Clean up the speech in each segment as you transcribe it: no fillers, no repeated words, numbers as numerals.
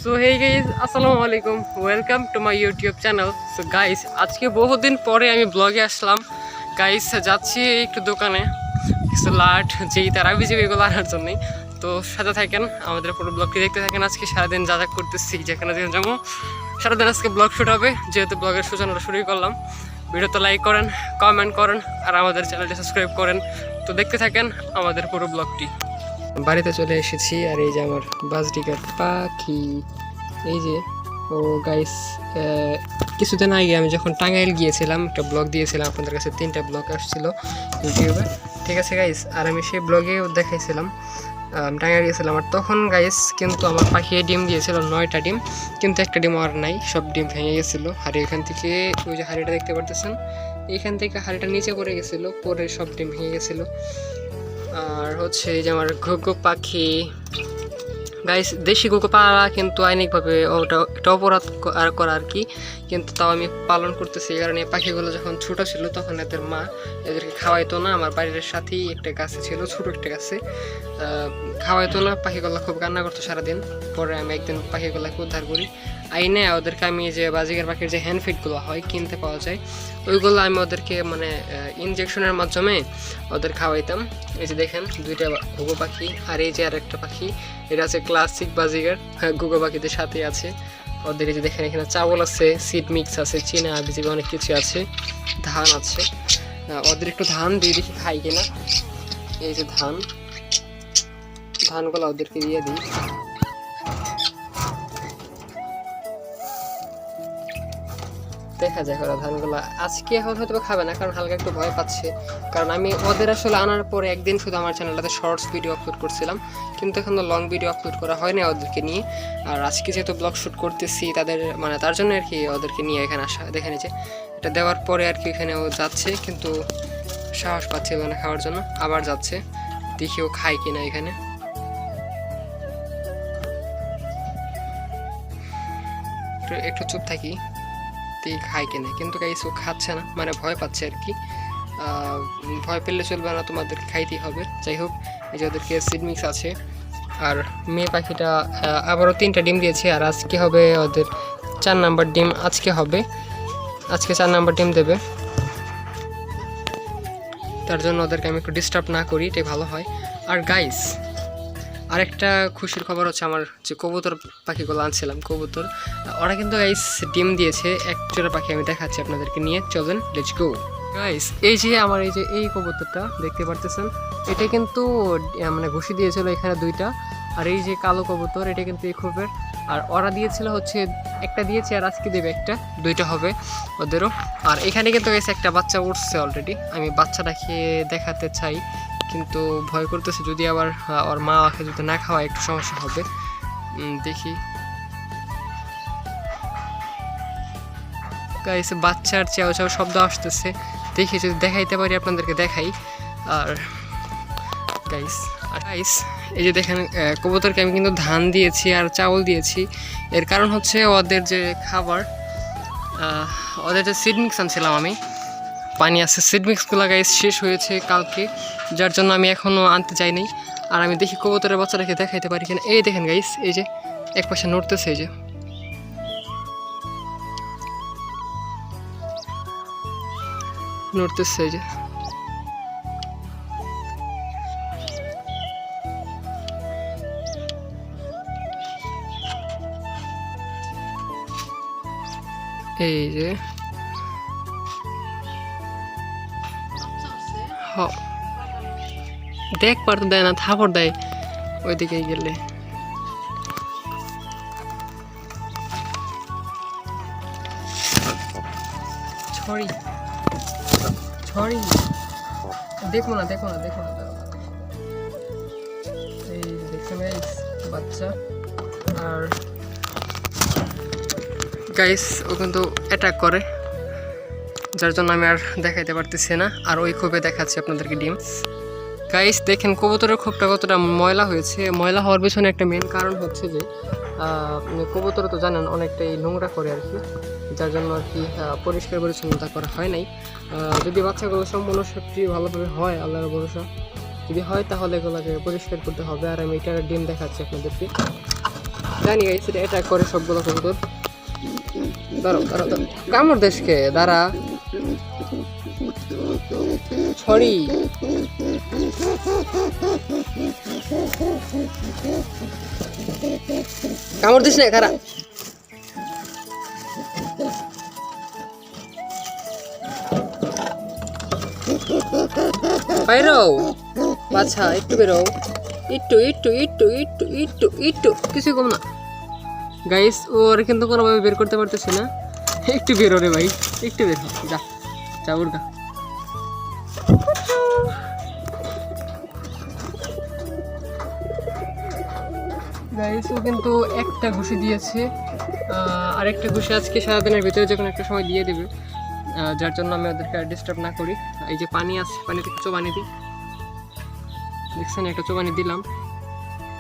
So hey guys, আসসালামু আলাইকুম, welcome to my YouTube channel. So guys, আজকে বহুদিন পরে আমি ব্লগে আসলাম। গাইস, যাচ্ছি একটু দোকানে কিছু লাট যেই তারা বিজেপি এগুলো আনার জন্যই। তো সাথে থাকেন, আমাদের পুরো ব্লগটি দেখতে থাকেন। আজকে সারাদিন যা যা করতেছি, যেখানে যেখানে যাবো সারাদিন আজকে ব্লগ শুট হবে, যেহেতু ব্লগের সূচনাটা শুরুই করলাম। ভিডিওতে লাইক করেন, কমেন্ট করেন আর আমাদের চ্যানেলটি সাবস্ক্রাইব করেন। তো দেখতে থাকেন আমাদের পুরো ব্লগটি। বাড়িতে চলে এসেছি আর এই যে আমার বাজরিকার পাখি, এই যে ও গাইস, কিছুদিন আগে আমি যখন টাঙ্গাইল গিয়েছিলাম একটা ব্লগ দিয়েছিলাম আপনাদের কাছে, 3টা ব্লগ আসছিল ইউটিউবে, ঠিক আছে গাইস। আর আমি সেই ব্লগেও দেখাইছিলাম টাঙ্গাইল গিয়েছিলাম। আর তখন গাইস কিন্তু আমার পাখি ডিম দিয়েছিল 9টা ডিম, কিন্তু একটা ডিম আর নাই, সব ডিম ভেঙে গেছিলো। আর এখান থেকে ওই যে হাড়িটা দেখতে পারতেছেন, এইখান থেকে হাড়িটা নিচে পড়ে গেছিলো, পরে সব ডিম ভেঙে গেছিলো। আর হচ্ছে এই যে আমার ঘুঘু পাখি গাইস, দেশি ঘুঘু পালা কিন্তু আইনিকভাবে ওটা একটা অপরাধ করা আর কি, কিন্তু তাও আমি পালন করতেছি। এই কারণে পাখিগুলো যখন ছোটো ছিল তখন এদের মা এদেরকে খাওয়াইতো না। আমার বাড়ির সাথেই একটা গাছে ছিল, ছোটো একটা গাছে, খাওয়াইতো না। পাখিগুলো খুব কান্না করতো সারাদিন। পরে আমি একদিন পাখিগুলোকে উদ্ধার করি, আইনে ওদেরকে আমি যে বাজিকার পাখির যে হ্যান্ড ফিডগুলো হয় কিনতে পাওয়া যায়, ওইগুলো আমি ওদেরকে মানে ইনজেকশনের মাধ্যমে ওদের খাওয়াইতাম। এই যে দেখেন 2টা ঘুঘু পাখি, আর এই যে আর একটা পাখি, এটা আছে ক্লাসিক বাজিকার ঘুঘু পাখিদের সাথে আছে ওদের। এই যে দেখেন এখানে চাউল আছে, সিড মিক্স আছে, চীনা বিজিবি অনেক কিছু আছে, ধান আছে। ওদের একটু ধান দিয়ে দেখি খাই কিনা। এই যে ধানগুলো ওদেরকে দিয়ে দিই। দেখা যায় ওরা ধানগুলো আজকে এখন হয়তো খাবে না, কারণ হালকা একটু ভয় পাচ্ছে। কারণ আমি ওদের আসলে আনার পরে একদিন শুধু আমার চ্যানেলটাতে শর্টস ভিডিও আপলোড করছিলাম, কিন্তু এখন লং ভিডিও আপলোড করা হয় না ওদেরকে নিয়ে। আর আজকে যেহেতু ব্লগ শ্যুট করতেছি তাদের মানে তার জন্য আর কি ওদেরকে নিয়ে এখানে আসা। দেখে নিয়েছে এটা দেওয়ার পরে আর কি এখানে ও যাচ্ছে, কিন্তু সাহস পাচ্ছিল না খাওয়ার জন্য, আবার যাচ্ছে। দেখি ও খায় কিনা এখানে। একটু চুপ থাকি, খায় কিনা, কিন্তু গাইস ও খাচ্ছে না, মানে ভয় পাচ্ছে আর কি। ভয় পেলে চলবে না, তোমাদেরকে খাইতেই হবে। যাই হোক, এই যে ওদেরকে সিড মিক্স আছে। আর মেয়ে পাখিটা আবারও 3টা ডিম দিয়েছে, আর আজকে হবে ওদের 4 নাম্বার ডিম। আজকে 4 নাম্বার ডিম দেবে। তার জন্য ওদেরকে আমি একটু ডিস্টার্ব না করি, এটাই ভালো হয়। আর গাইস, আরেকটা খুশির খবর হচ্ছে, আমার যে কবুতর পাখিগুলো আনছিলাম, কবুতর ওরা কিন্তু গাইস ডিম দিয়েছে। একটা পাখি আমি দেখাচ্ছি আপনাদেরকে নিয়ে, চলেন লেটস গো গাইস। এই যে আমার এই কবুতরটা দেখতে পারতেছেন, এটা কিন্তু মানে ঘুষি দিয়েছিল এখানে 2টা। আর এই যে কালো কবুতর, এটা কিন্তু এই খোপের। আর ওরা দিয়েছিল হচ্ছে একটা দিয়েছে, আর আজকে দেবে একটা, 2টা হবে ওদেরও। আর এখানে কিন্তু গাইস একটা বাচ্চা উঠছে অলরেডি। আমি বাচ্চাটাকে দেখাতে চাই, কিন্তু ভয় করতেছে যদি আবার ওর মা ওকে যদি না খাওয়ায় একটু সমস্যা হবে। দেখি গাইস, বাচ্চার চেয়াও চেয়াও শব্দ আসতেছে, দেখি যদি দেখাইতে পারি আপনাদেরকে দেখাই। আর গাইস এই যে দেখেন কবুতরকে আমি কিন্তু ধান দিয়েছি আর চাউল দিয়েছি। এর কারণ হচ্ছে ওদের যে খাবার, ওদের যে সিড মিক্স আনছিলাম আমি, পানি আছে, সিড মিক্সগুলো গাইস শেষ হয়েছে কালকে, যার জন্য আমি এখনও আনতে চাইনি। আর আমি দেখি কবুতরের বাচ্চাটাকে দেখাইতে পারি কিনা। এই দেখেন গাইস, এই যে এক পাশে নড়তেছে, এই যে নড়তেছে, এই যে এই যে দেখ পারতে দেয় না, থাপড় দেয় ওইদিকে গেলে। ছড়ি দেখো না এই দেখছেন গাইস বাচ্চা। আর গাইস ও কিন্তু অ্যাটাক করে, যার জন্য আমি আর দেখাইতে পারতেছি না। আর ওই খোপে দেখাচ্ছি আপনাদেরকে ডিম। গাইস দেখেন কবুতরের খোপটা কতটা ময়লা হয়েছে। ময়লা হওয়ার পিছনে একটা মেন কারণ হচ্ছে যে কবুতর তো জানেন অনেকটাই নোংরা করে আর কি, যার জন্য আর কি পরিষ্কার পরিচ্ছন্নতা করা হয় নাই। যদি বাচ্চাগুলো সম্পূর্ণ সত্যি ভালোভাবে হয়, আল্লাহর ভরসা, যদি হয় তাহলে এগুলোকে পরিষ্কার করতে হবে। আর আমি এটার ডিম দেখাচ্ছি আপনাদেরকে। জানি গাইস এটা অ্যাটাক করে সবগুলো কবুতর। দাঁড়াও দাঁড়াও দাঁড়াও, কামড় দেশকে দাঁড়া ছড়ি। কামড় দিস না খারা। বাইরো বাছা, একটু বেরো, একটু একটু একটু একটু একটু একটু, কিছু কম না গাইস। ওর কিন্তু কোনোভাবে বের করতে পারতেছি না। একটু বেরো রে ভাই, একটু বের হ, যা যা উড়গা। গাইস ও কিন্তু একটা ঘুষি দিয়েছে, আর একটা ঘুষি আজকে সারাদিনের ভিতরে যে কোনো একটা সময় দিয়ে দেবে, যার জন্য আমি ওদেরকে ডিস্টার্ব না করি। এই যে পানি আছে, পানি থেকে চোবানি দিই, দেখছেন একটা চোবানি দিলাম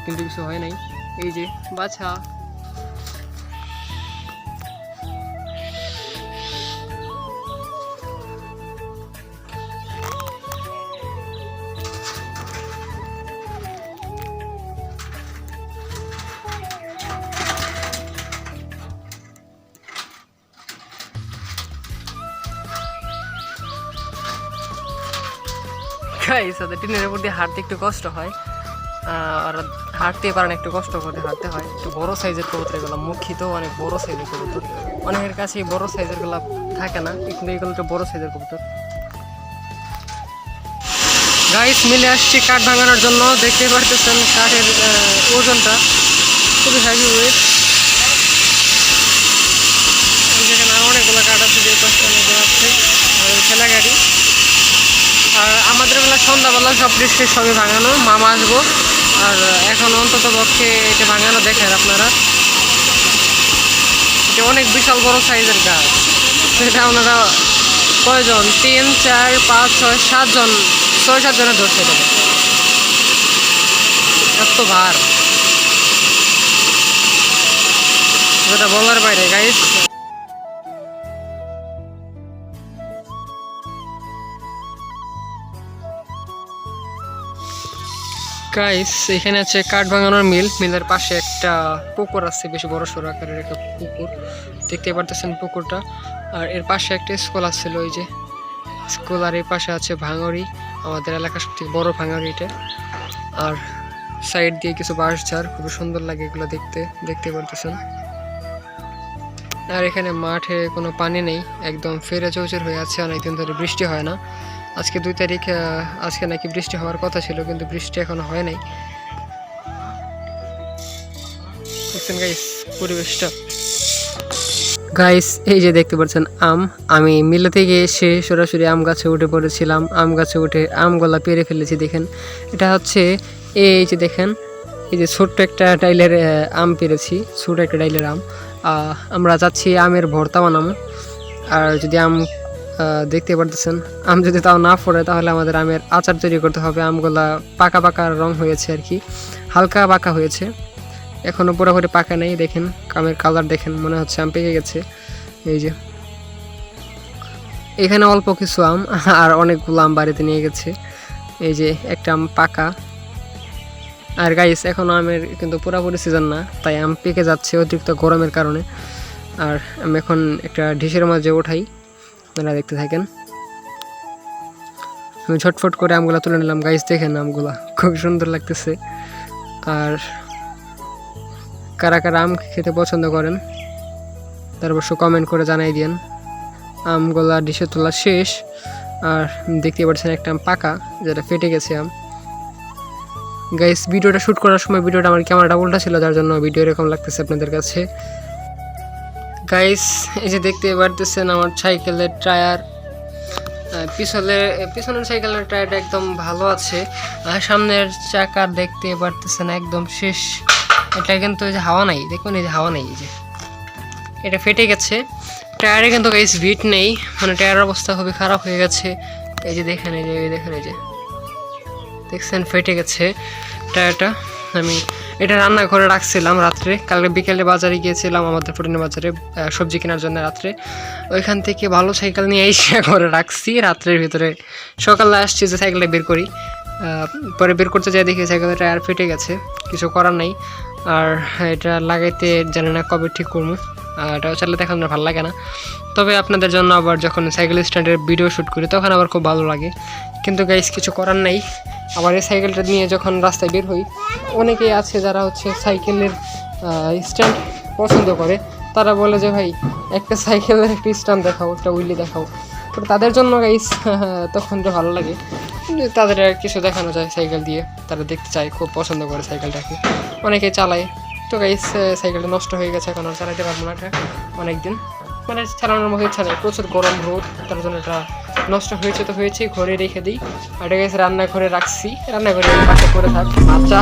কিন্তু কিছু হয় নাই। এই যে বাছা, গাইস ওদের টিনের উপর দিয়ে হাঁটতে একটু কষ্ট হয়, আর হাঁটতে পারে না, একটু কষ্ট করে হাঁটতে হয়। একটু বড় সাইজের কবুতর এগুলো, মুখী তো অনেক বড় সাইজের কবুতর, অনেকের কাছে বড় সাইজের গুলা থাকে না, কিন্তু এগুলো তো বড় সাইজের কবুতর। গাইস মিলে আসছি কাঠ ভাঙানোর জন্য, দেখতে পারতেছেন কাঠের ওজনটা খুবই হেভি ওয়েট। যেখানে আরো অনেকগুলো কাঠ আছে, যে পাশে আছে ঠেলা গাড়ি। আর আমাদের বেলা সন্ধ্যাবেলা সব ডিস্ট্রিক্ট সবই ভাঙানো, মামা আসবো। আর এখন অন্তত পক্ষে এটা ভাঙানো দেখেন আপনারা, এটা অনেক বিশাল বড় সাইজের গাছ। সেটা ওনারা কয়জন, 3 4 5 6 7 জন, 6-7 জনের ধরছে দেবে, এত ভার, যেটা বলার বাইরে গাইস। গাইস এখানে আছে কাঠ ভাঙানোর মিল, মিলের পাশে একটা পুকুর আছে, বেশি বড় সড়ো আকারের একটা পুকুর, দেখতে পারতেছেন পুকুরটা। আর এর পাশে একটা স্কুল আসছিল, ওই যে স্কুল। আর এই পাশে আছে ভাঙড়ি, আমাদের এলাকার সবথেকে বড় ভাঙড়ি এটা। আর সাইড দিয়ে কিছু বাঁশঝাড়, খুবই সুন্দর লাগে এগুলো দেখতে, দেখতে পারতেছেন। আর এখানে মাঠে কোনো পানি নেই, একদম ফেরে চৌচের হয়ে আছে, অনেকদিন ধরে বৃষ্টি হয় না। আজকে 2 তারিখ, আজকে নাকি বৃষ্টি হওয়ার কথা ছিল, কিন্তু বৃষ্টি এখনো হয় নাই। দেখছেন গাইস পরিবেশটা। গাইস এই যে দেখতে পাচ্ছেন আম, আমি মিলে থেকে এসে সরাসরি আম গাছে উঠে পড়েছিলাম, আম গাছে উঠে আমগুলা পেরে ফেলেছি। দেখেন এটা হচ্ছে, এই যে দেখেন, এই যে ছোট্ট একটা ডাইলের আম পেরেছি, ছোট একটা ডাইলের আম। আমরা যাচ্ছি আমের ভর্তা বানাবো। আর যদি আম দেখতে পারতেছেন, আম যদি তাও না পড়ে তাহলে আমাদের আমের আচার তৈরি করতে হবে। আমগুলা পাকা পাকা রং হয়েছে আর কি, হালকা পাকা হয়েছে, এখনো পুরোপুরি পাকা নেই। দেখেন আমের কালার দেখেন, মনে হচ্ছে আম পেকে গেছে। এই যে এখানে অল্প কিছু আম, আর অনেকগুলো আম বাড়িতে নিয়ে গেছে। এই যে একটা আম পাকা। আর গাইস এখন আমের কিন্তু পুরোপুরি সিজন না, তাই আম পেকে যাচ্ছে অতিরিক্ত গরমের কারণে। আর আমি এখন একটা ডিশের মাঝে ওঠাই, আপনারা দেখতে থাকেন। আমি ঝটফট করে আমগুলা তুলে নিলাম। গাইস দেখেন আমগুলা খুব সুন্দর লাগতেছে। আর কারা কারা আম খেতে পছন্দ করেন তার অবশ্য কমেন্ট করে জানাই দিন। আমগুলা ডিশে তোলা শেষ, আর দেখতে পাচ্ছেন একটা আম পাকা, যেটা ফেটে গেছে আম। গাইস ভিডিওটা শ্যুট করার সময় ভিডিওটা আমার ক্যামেরাটা উল্টা ছিল, যার জন্য ভিডিও এরকম লাগতেছে আপনাদের কাছে। গাইস এই যে দেখতে পারতেছেন আমার সাইকেলের টায়ার, পিছনের সাইকেলের টায়ারটা একদম ভালো আছে, আর সামনের চাকা দেখতে পারতেছেন একদম শেষ। এটা কিন্তু এই যে হাওয়া নাই, দেখুন এই যে হাওয়া নেই, এই যে এটা ফেটে গেছে। টায়ারে কিন্তু গাইস বিট নেই, মানে টায়ারের অবস্থা খুবই খারাপ হয়ে গেছে। এই যে দেখেন, এই যে দেখেন, এই যে দেখছেন ফেটে গেছে টায়ারটা। আমি এটা রান্নাঘরে রাখছিলাম রাত্রে, কালকে বিকেলে বাজারে গিয়েছিলাম আমাদের পুরানো বাজারে সবজি কেনার জন্য রাত্রে। ওইখান থেকে ভালো সাইকেল নিয়ে এসে ঘরে রাখছি রাত্রের ভিতরে। সকালে আসছি যে সাইকেলটা বের করি, পরে বের করতে যাই দেখি সাইকেলের টায়ার ফেটে গেছে, কিছু করার নাই। আর এটা লাগাইতে জানি না কবে ঠিক করবো, এটাও চালিয়ে দেখানো ভালো লাগে না। তবে আপনাদের জন্য আবার যখন সাইকেল স্ট্যান্ডের ভিডিও শ্যুট করি তখন আবার খুব ভালো লাগে। কিন্তু গাইস কিছু করার নাই, আবার এই সাইকেলটা নিয়ে যখন রাস্তায় বের হই অনেকেই আছে যারা হচ্ছে সাইকেলের স্ট্যান্ড পছন্দ করে, তারা বলে যে ভাই একটা সাইকেলের একটা স্ট্যান্ড দেখাও, একটা উইলি দেখাও। তো তাদের জন্য গাইস তখন তো ভালো লাগে, তাদের কিছু দেখানো যায় সাইকেল দিয়ে, তারা দেখতে চায়, খুব পছন্দ করে সাইকেলটাকে, অনেকে চালায়। তো গাইস সাইকেলটা নষ্ট হয়ে গেছে, এখন আর চালাতে পারবো না এটা অনেক দিন, মানে চালানোর মতো ইচ্ছা নেই, প্রচুর গরম রোদ, তার জন্য এটা নষ্ট হয়েছে। তো হয়েছে, ঘরে রেখে দিই। আর এটা গেছে রান্নাঘরে রাখছি, রান্নাঘরে পাশে করে থাক। আচ্ছা